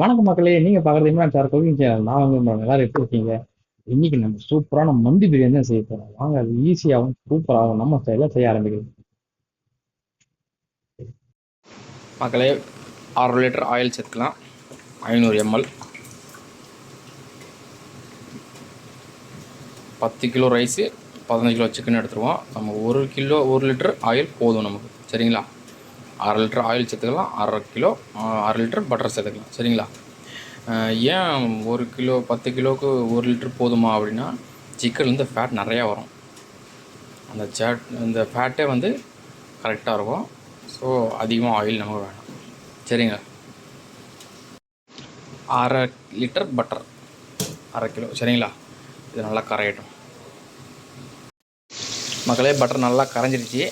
வணக்கம் மக்களே, நீங்க பாக்குறது இம்ரான் சார் குக்கிங் சேனல். நான் வந்து இம்ரான். எல்லாரும் எப்படி இருக்கீங்க? இன்னைக்கு நம்ம சூப்பரான மந்தி பிரியாணி தான் செய்ய போறோம். வாங்க, அது ஈஸியாகவும் சூப்பராகவும் நம்ம ஸ்டைல செய்ய ஆரம்பிக்கிறோம். மக்களே, 6 லிட்டர் ஆயில் சேர்த்துக்கலாம். 500 ml. 10 kilo rice, 15 kilo chicken எடுத்துருவோம். நம்ம 1 லிட்டர் ஆயில் போதும் நமக்கு. சரிங்களா? 1/2 லிட்டர் ஆயில் சேர்த்துக்கலாம். 1/2 லிட்டர் பட்டர் சேர்த்துக்கலாம். சரிங்களா? ஏன் 10 கிலோவுக்கு 1 லிட்டர் போதுமா அப்படின்னா, சிக்கன்லேருந்து ஃபேட் நிறையா வரும். அந்த ஃபேட்டே வந்து கரெக்டாக இருக்கும். ஸோ அதிகமாக ஆயில் நமக்கு வேணும். சரிங்களா? 1/2 லிட்டர் பட்டர், 1/2 கிலோ. சரிங்களா? இது நல்லா கரையட்டும். மக்களே, பட்டர் நல்லா கரைஞ்சிருச்சு.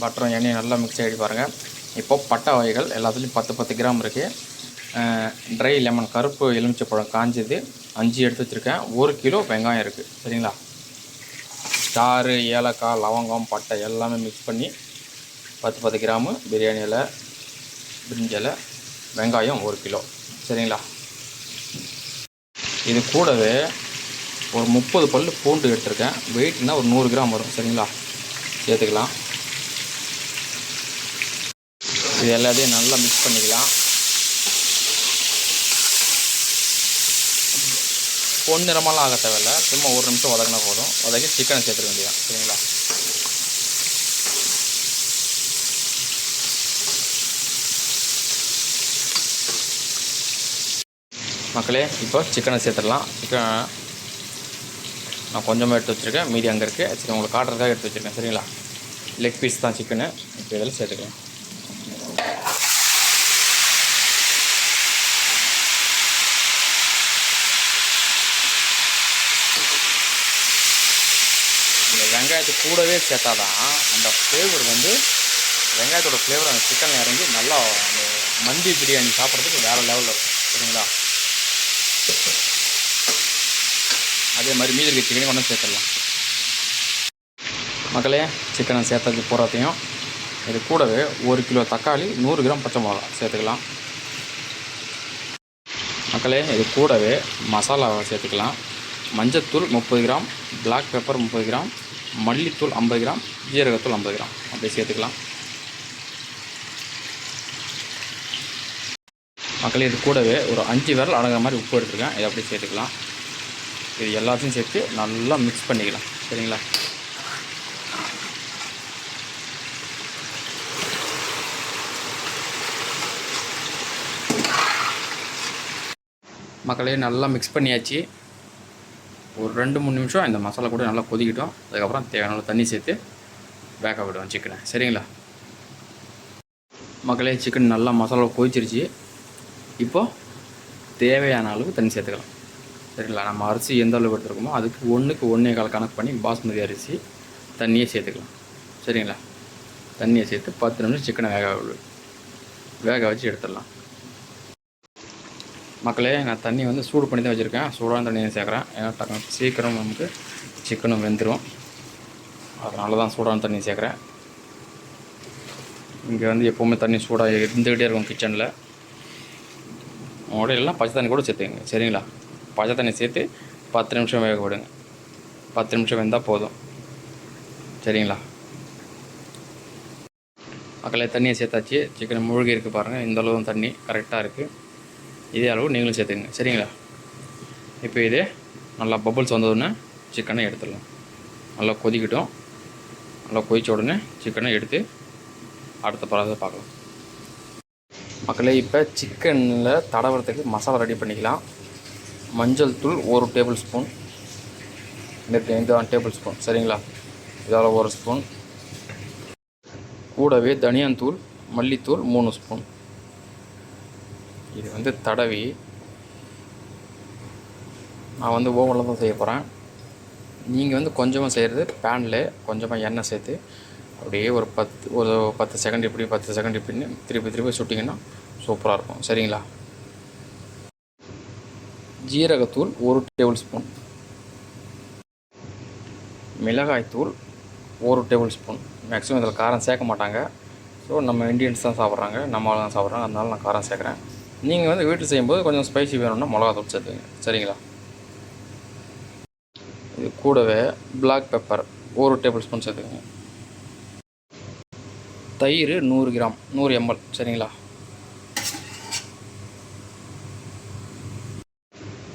பட்டரும் எண்ணெயும் நல்லா மிக்ஸ் ஆகிட்டு பாருங்கள். இப்போது பட்டை வகைகள் எல்லாத்துலேயும் 10 கிராம் இருக்குது. ட்ரை லெமன், கருப்பு எலுமிச்சை பழம் காஞ்சது 5 எடுத்து வச்சுருக்கேன். 1 கிலோ வெங்காயம் இருக்குது. சரிங்களா? ஸ்டாரு, ஏலக்காய், லவங்கம், பட்டை எல்லாமே மிக்ஸ் பண்ணி 10 கிராமு பிரியாணி இலை, பிரிஞ்சி இலை, வெங்காயம் 1 கிலோ. சரிங்களா? இது கூடவே ஒரு 30 பல் பூண்டு எடுத்துருக்கேன். வெயிட்னா ஒரு 100 கிராம் வரும். சரிங்களா? சேர்த்துக்கலாம். இது எல்லாத்தையும் நல்லா மிக்ஸ் பண்ணிக்கலாம். பொன்னிறமெல்லாம் ஆக தேவையில்லை. சும்மா 1 நிமிஷம் வதக்கினா போதும். வதக்கி சிக்கனை சேர்த்துக்க வேண்டியதான். சரிங்களா? மக்களே, இப்போ சிக்கனை சேர்த்துடலாம். சிக்கன் நான் கொஞ்சமாக எடுத்து வச்சுருக்கேன், மீதி அங்கே இருக்குது. சிக்கன் உங்களுக்கு காட்டுறதுக்காக எடுத்து வச்சுருக்கேன். சரிங்களா? லெக் பீஸ் தான் சிக்கனு. இப்போ இதில் சேர்த்துக்கலாம். இந்த வெங்காயத்து கூடவே சேர்த்தாதான் அந்த ஃப்ளேவர் வந்து வெங்காயத்தோட ஃப்ளேவர் அந்த சிக்கனில் இறங்கி நல்லா அந்த மந்தி பிரியாணி சாப்பிட்றதுக்கு வேறு லெவலில் இருக்கும். சரிங்களா? அதே மாதிரி மீதி இருக்க சிக்கனையும் கொண்டு சேர்த்துடலாம். மக்களே, சிக்கனை சேர்த்தது பூராத்தையும் இது கூடவே 1 கிலோ தக்காளி, 100 கிராம் பச்சை மிளகா சேர்த்துக்கலாம். மக்களே, இது கூடவே மசாலாவை சேர்த்துக்கலாம். மஞ்சத்தூள் 30 கிராம், பிளாக் பெப்பர் 30 கிராம், மல்லித்தூள் 50 கிராம், ஜீரகத்தூள் 50 கிராம் அப்படியே சேர்த்துக்கலாம். மக்களே, இது கூடவே ஒரு 5 விரல் அடங்குற மாதிரி உப்பு எடுத்துருக்கேன். இதை அப்படியே சேர்த்துக்கலாம். இது எல்லாத்தையும் சேர்த்து நல்லா மிக்ஸ் பண்ணிக்கலாம். சரிங்களா? மக்களே, நல்லா மிக்ஸ் பண்ணியாச்சு. ஒரு 2-3 நிமிஷம் இந்த மசாலா கூட நல்லா கொதிக்கிட்டோம். அதுக்கப்புறம் தேவையான தண்ணி சேர்த்து வேக விடுவோம் சிக்கனை. சரிங்களா? மக்களே, சிக்கன் நல்லா மசாலா கொதிச்சிருச்சு. இப்போது தேவையான அளவுக்கு தண்ணி சேர்த்துக்கலாம். சரிங்களா? நம்ம அரிசி எந்த அளவுக்கு எடுத்துருக்கோமோ அதுக்கு 1க்கு 1.25 கணக்கு பண்ணி பாஸ்மதி அரிசி தண்ணியே சேர்த்துக்கலாம். சரிங்களா? தண்ணியை சேர்த்து 10 நிமிஷம் சிக்கனை வேக வச்சு எடுத்துடலாம். மக்களே, நான் தண்ணி வந்து சூடு பண்ணி தான் வச்சுருக்கேன். சூடான தண்ணியை சேர்க்குறேன். ஏன்னா டக்குனு சீக்கிரம் நமக்கு சிக்கனும் வெந்துடும். அதனால தான் சூடான தண்ணி சேர்க்குறேன். இங்கே வந்து எப்போவுமே தண்ணி சூடாக இருந்துக்கிட்டே இருக்கும் கிச்சனில். உங்களோட எல்லாம் பச்சை தண்ணி கூட சேர்த்துங்க. சரிங்களா? பச்சை தண்ணி சேர்த்து 10 நிமிஷம் வேக விடுங்க. 10 நிமிஷம் வெந்தால் போதும். சரிங்களா? மக்களே, தண்ணியை சேர்த்தாச்சு. சிக்கன் மூழ்கி இருக்குது பாருங்கள். இந்த அளவு தண்ணி கரெக்டாக இருக்குது. இதே அளவு நீங்களும் சேர்த்துங்க. சரிங்களா? இப்போ இதே நல்லா பபுள்ஸ் வந்ததுன்னு சிக்கனை எடுத்துடலாம். நல்லா கொதிக்கட்டும். நல்லா கொதித்த உடனே சிக்கனை எடுத்து அடுத்த பழத்தை பார்க்கலாம். மக்களே, இப்போ சிக்கனில் தடவுறதுக்கு மசாலா ரெடி பண்ணிக்கலாம். மஞ்சள் தூள் 1 டேபிள் ஸ்பூன், இந்த டேபிள் ஸ்பூன். சரிங்களா? இதால் 1 ஸ்பூன். கூடவே தனியாத்தூள், மல்லித்தூள் 3 ஸ்பூன். இது வந்து தடவி நான் வந்து ஓவனில் தான் செய்ய போகிறேன். நீங்கள் வந்து கொஞ்சமாக செய்கிறது பேனில் கொஞ்சமாக எண்ணெய் சேர்த்து அப்படியே ஒரு 10 செகண்ட் இப்படி 10 செகண்ட் இப்படின்னு திருப்பி சுட்டிங்கன்னா சூப்பராக இருக்கும். சரிங்களா? ஜீரகத்தூள் 1 டேபிள் ஸ்பூன், மிளகாய்த்தூள் 1 டேபிள் ஸ்பூன். மேக்ஸிமம் இதில் காரம் சேர்க்க மாட்டாங்க. ஸோ நம்ம இந்தியன்ஸ் தான் சாப்பிட்றாங்க, நம்மளால் தான் சாப்பிட்றாங்க. அதனால நான் காரம் சேர்க்குறேன். நீங்கள் வந்து வீட்டில் செய்யும்போது கொஞ்சம் ஸ்பைசி வேணும்னா மிளகாத்தூள் சேர்த்துங்க. சரிங்களா? இது கூடவே பிளாக் பெப்பர் 1 டேபிள் ஸ்பூன் சேர்த்துக்கங்க. தயிர் 100 கிராம் 100 ml. சரிங்களா?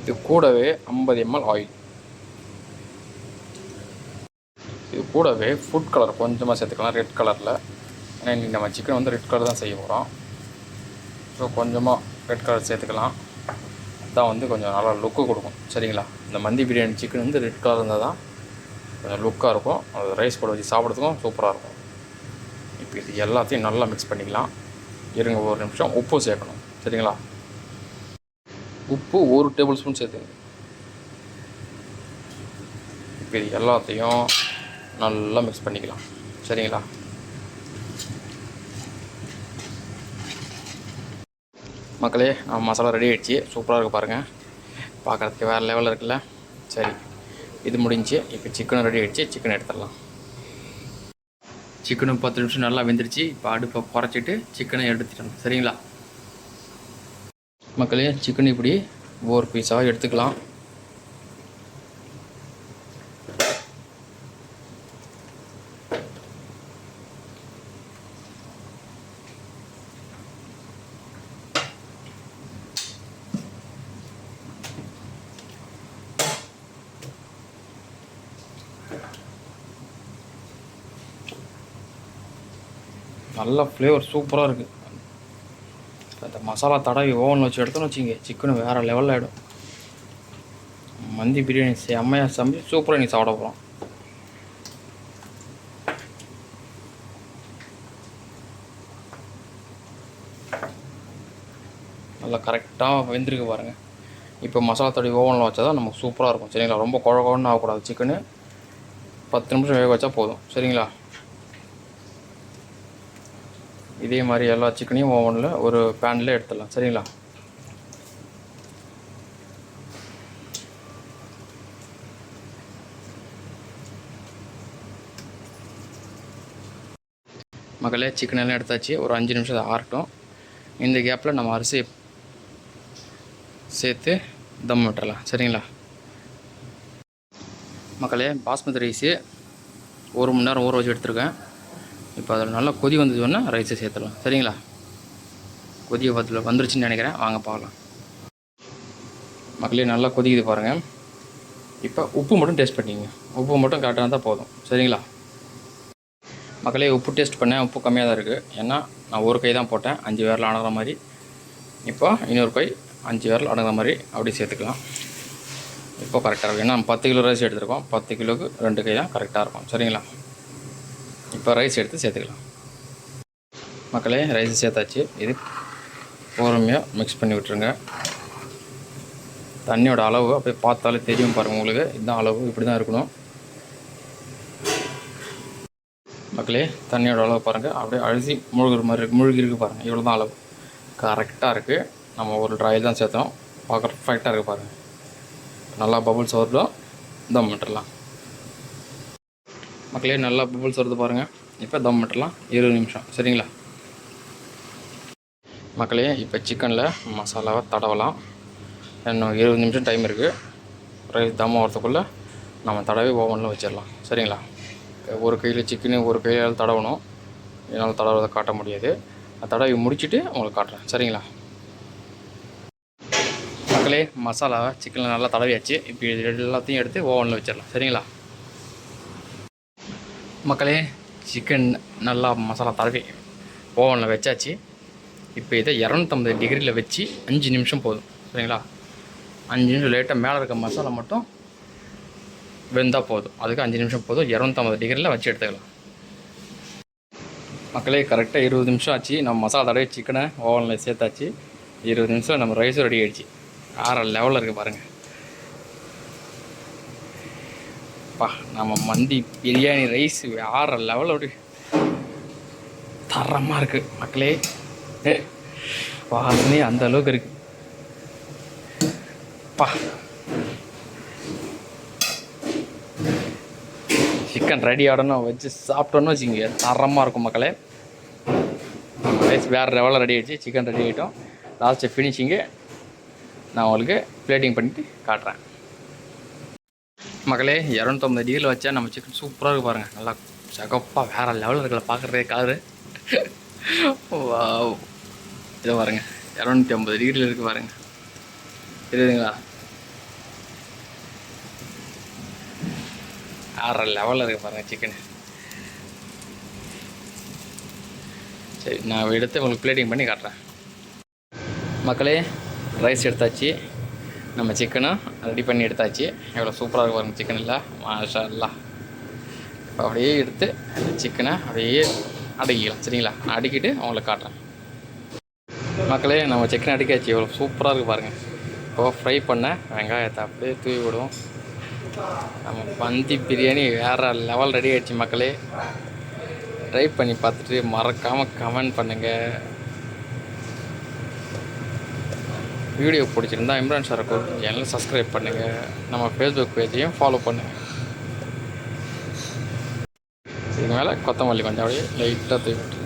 இது கூடவே 50 ml ஆயில். இது கூடவே ஃபுட் கலர் கொஞ்சமாக சேர்த்துக்கலாம், ரெட் கலரில். ஏன்னா இன்றைக்கி நம்ம சிக்கன் வந்து ரெட் கலர் தான் செய்ய போகிறோம். ஸோ கொஞ்சமாக ரெட் கலர் சேர்த்துக்கலாம். தான் வந்து கொஞ்சம் நல்லா லுக்கு கொடுக்கும். சரிங்களா? இந்த மந்தி பிரியாணி சிக்கன் வந்து ரெட் கலர் இருந்தால் தான் கொஞ்சம் லுக்காக இருக்கும். அது ரைஸ் கூட வச்சு சாப்பிட்றதுக்கும் சூப்பராக இருக்கும். இப்போ இது எல்லாத்தையும் நல்லா மிக்ஸ் பண்ணிக்கலாம். இருங்க ஒரு நிமிஷம். உப்பு சேர்க்கணும். சரிங்களா? உப்பு 1 டேபிள் ஸ்பூன் சேர்த்துங்க. இப்போ இது எல்லாத்தையும் நல்லா மிக்ஸ் பண்ணிக்கலாம். சரிங்களா? மக்களே, நம்ம மசாலா ரெடி ஆகிடுச்சு. சூப்பராக இருக்குது பாருங்கள். பார்க்குறதுக்கு வேறு லெவலில் இருக்குல்ல? சரி, இது முடிஞ்சு. இப்போ சிக்கனும் ரெடி ஆகிடுச்சு. சிக்கன் எடுத்துடலாம். சிக்கனும் 10 நிமிஷம் நல்லா வெந்துருச்சு. இப்போ அடுப்பை குறைச்சிட்டு சிக்கனை எடுத்துட்டோம். சரிங்களா மக்களே? சிக்கன் இப்படி ஒவ்வொரு பீஸாக எடுத்துக்கலாம். நல்ல ஃப்ளேவர் சூப்பராக இருக்குது. அந்த மசாலா தடவி ஓவனில் வச்சு எடுத்தோன்னு வச்சுங்க, சிக்கன் வேறு லெவலில் ஆகிடும். மந்தி பிரியாணி செம்மையாக சமைச்சு சூப்பராக நீ சாப்பிட போகிறோம். நல்லா கரெக்டாக வெந்திருக்கு பாருங்கள். இப்போ மசாலா தடவி ஓவனில் வச்சா தான் நமக்கு சூப்பராக இருக்கும். சரிங்களா? ரொம்ப குழன்னு ஆகக்கூடாது. சிக்கனு 10 நிமிஷம் வேக வச்சா போதும். சரிங்களா? இதே மாதிரி எல்லா சிக்கனையும் ஓவனில் ஒரு பேனில் எடுத்துடலாம். சரிங்களா? மக்களே, சிக்கனெல்லாம் எடுத்தாச்சு. ஒரு 5 நிமிஷம் ஆறட்டும். இந்த கேப்பில் நம்ம அரிசி சேர்த்து தம் விட்டுறலாம். சரிங்களா மக்களே? பாஸ்மதி ரைஸு 1 மணி நேரம் ஊற வச்சு எடுத்துருக்கேன். இப்போ அதில் நல்லா கொதி வந்ததுன்னா ரைஸை சேர்த்துடலாம். சரிங்களா? கொதிய பதில் வந்துருச்சுன்னு நினைக்கிறேன். வாங்க பார்க்கலாம். மக்களே, நல்லா கொதிக்குது பாருங்கள். இப்போ உப்பு மட்டும் டேஸ்ட் பண்ணிங்க. உப்பு மட்டும் கரெக்டாக தான் போதும். சரிங்களா மக்களே? உப்பு டேஸ்ட் பண்ணேன். உப்பு கம்மியாக தான் இருக்குது. ஏன்னா நான் ஒரு கை தான் போட்டேன், 5 விரல் அடங்குற மாதிரி. இப்போ இன்னொரு கை 5 விரல் அடங்குற மாதிரி அப்படி சேர்த்துக்கலாம். இப்போ கரெக்டாக இருக்கும். ஏன்னா 10 கிலோ ரைஸ் எடுத்துருக்கோம். 10 கிலோவுக்கு 2 கை தான் கரெக்டாக இருக்கும். சரிங்களா? இப்போ ரைஸ் எடுத்து சேர்த்துக்கலாம். மக்களே, ரைஸ் சேர்த்தாச்சு. இது பொறுமையாக மிக்ஸ் பண்ணி விட்டுருங்க. தண்ணியோட அளவு அப்படியே பார்த்தாலே தெரியும் பாருங்கள் உங்களுக்கு. இதுதான் அளவு, இப்படி தான் இருக்கணும். மக்களே, தண்ணியோட அளவு பாருங்கள். அப்படியே அரிசி முழுகிற மாதிரி இருக்குது, முழுகி இருக்குது பாருங்கள். இவ்வளோ தான் அளவு, கரெக்டாக இருக்குது. நம்ம ஒரு ட்ராயில் தான் சேர்த்தோம். பர்ஃபெக்டாக இருக்குது பாருங்கள். நல்லா பபுள்ஸ் வருதோ தம் விட்டுடலாம். மக்களே, நல்லா பபுள்ஸ் வருது பாருங்கள். இப்போ தம் விட்டுடலாம் 20 நிமிஷம். சரிங்களா மக்களே? இப்போ சிக்கனில் மசாலாவை தடவலாம். இன்னும் 20 நிமிஷம் டைம் இருக்குது. ரைஸ் தம் வரத்துக்குள்ளே நம்ம தடவி ஓவனில் வச்சிடலாம். சரிங்களா? ஒரு கையில் சிக்கனு ஒரு கையால் தடவணும். என்னால் தடவுறதை காட்ட முடியாது. தடவி முடிச்சுட்டு உங்களுக்கு காட்டுறேன். சரிங்களா மக்களே? மசாலா சிக்கனில் நல்லா தடவியாச்சு. இப்போ இது எல்லாத்தையும் எடுத்து ஓவனில் வச்சிடலாம். சரிங்களா மக்களே? சிக்கன் நல்லா மசாலா தடவி ஓவனில் வச்சாச்சு. இப்போ இதை 250 டிகிரியில் வச்சு 5 நிமிஷம் போதும். சரிங்களா? 5 நிமிஷம் லேட்டாக மேலே இருக்க மசாலா மட்டும் வெந்தால் போதும். அதுக்கு 5 நிமிஷம் போதும். 250 டிகிரியில் வச்சு எடுத்துக்கலாம். மக்களே, கரெக்டாக 20 நிமிஷம் ஆச்சு. நம்ம மசாலா தடவை சிக்கனை ஓவனில் சேர்த்தாச்சு. 20 நிமிஷம் நம்ம ரைஸும் ரெடி ஆகிடுச்சு. வேறு லெவலில் இருக்குது பாருங்கள். பா, நம்ம மந்தி பிரியாணி ரைஸ் வேறு லெவலோடு தரமாக இருக்குது மக்களே. வாசனை அந்த அளவுக்கு இருக்குது. பா, சிக்கன் ரெடி ஆடணும் வச்சு சாப்பிட்டோன்னு வச்சுங்க, தரமாக இருக்கும் மக்களே. ரைஸ் வேறு லெவலில் ரெடி ஆகிடுச்சு. சிக்கன் ரெடி ஆகிட்டோம். லாஸ்ட்டு ஃபினிஷிங்கு நான் உங்களுக்கு பிளேட்டிங் பண்ணிவிட்டு காட்டுறேன். மக்களே 250 டிகிரியில் வச்சா நம்ம சிக்கன் சூப்பராக இருக்குது பாருங்கள். நல்லா சகப்பாக வேறு லெவலில் இருக்கல பார்க்குறதே கலரு. வாவ், இதை பாருங்கள் 250 டிகிரியில் இருக்குது பாருங்கள், தெரியுதுங்களா? வேறு லெவலில் இருக்குது பாருங்கள் சிக்கனு. சரி, நான் எடுத்து உங்களுக்கு பிளேட்டிங் பண்ணி காட்டுறேன். மக்களே, ரைஸ் எடுத்தாச்சு, நம்ம சிக்கனும் ரெடி பண்ணி எடுத்தாச்சு. எவ்வளோ சூப்பராக இருக்கு பாருங்கள் சிக்கன் இல்லை, மாஷா அல்லாஹ். இப்போ அப்படியே எடுத்து சிக்கனை அப்படியே அடிக்கலாம், சரிங்களா? நான் அடிக்கிட்டு அவங்களுக்கு காட்டுறேன். மக்களே, நம்ம சிக்கன் அடிக்காச்சு, எவ்வளோ சூப்பராக இருக்குது பாருங்கள். இப்போ ஃப்ரை பண்ண வெங்காயத்தை அப்படியே தூவி விடுவோம். நம்ம பந்தி பிரியாணி வேறு லெவல் ரெடி ஆகிடுச்சு மக்களே. ட்ரை பண்ணி பார்த்துட்டு மறக்காமல் கமெண்ட் பண்ணுங்கள். வீடியோ பிடிச்சிருந்தா இம்ரான் சார் சேனலை சப்ஸ்கிரைப் பண்ணுங்கள். நம்ம ஃபேஸ்புக் பேஜையும் ஃபாலோ பண்ணுங்கள். இதுக்கு மேலே கொத்தமல்லி கொஞ்சம் அப்படியே லைட்டாக தூவி விட்டுருங்க.